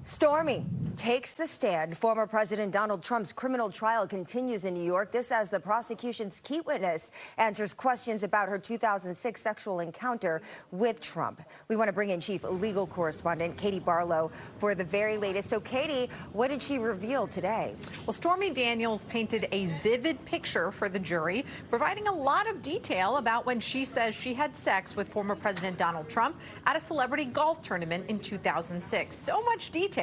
Stormy takes the stand. Former President Donald Trump's criminal trial continues in New York. This as the prosecution's key witness answers questions about her 2006 sexual encounter with Trump. We want to bring in Chief Legal Correspondent Katie Barlow for the very latest. So, Katie, what did she reveal today? Well, Stormy Daniels painted a vivid picture for the jury, providing a lot of detail about when she says she had sex with former President Donald Trump at a celebrity golf tournament in 2006. So much detail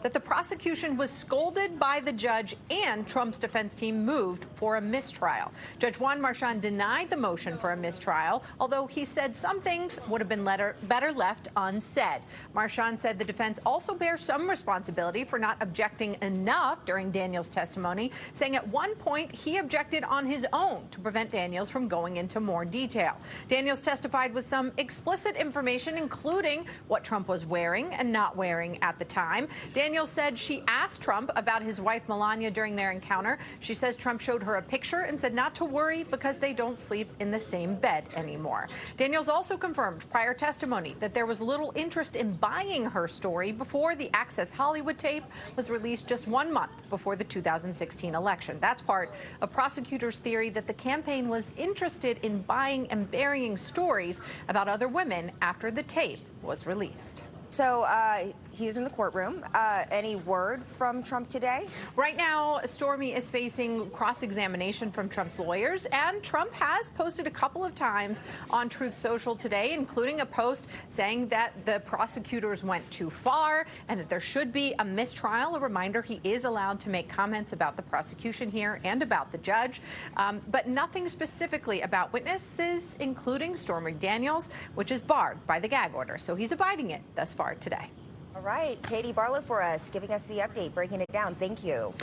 that the prosecution was scolded by the judge and Trump's defense team moved for a mistrial. Judge Juan Marchand denied the motion for a mistrial, although he said some things would have been better left unsaid. Marchand said the defense also bears some responsibility for not objecting enough during Daniels' testimony, saying at one point he objected on his own to prevent Daniels from going into more detail. Daniels testified with some explicit information, including what Trump was wearing and not wearing at the time. Daniels said she asked Trump about his wife Melania during their encounter. She says Trump showed her a picture and said not to worry because they don't sleep in the same bed anymore. Daniels also confirmed prior testimony that there was little interest in buying her story before the Access Hollywood tape was released just 1 month before the 2016 election. That's part of prosecutors' theory that the campaign was interested in buying and burying stories about other women after the tape was released. So he's in the courtroom. Any word from Trump today? Right now, Stormy is facing cross-examination from Trump's lawyers, and Trump has posted a couple of times on Truth Social today, including a post saying that the prosecutors went too far and that there should be a mistrial. A reminder, he is allowed to make comments about the prosecution here and about the judge, but nothing specifically about witnesses, including Stormy Daniels, which is barred by the gag order. So he's abiding it thus far today. All right, Katie Barlow for us, giving us the update, breaking it down. Thank you.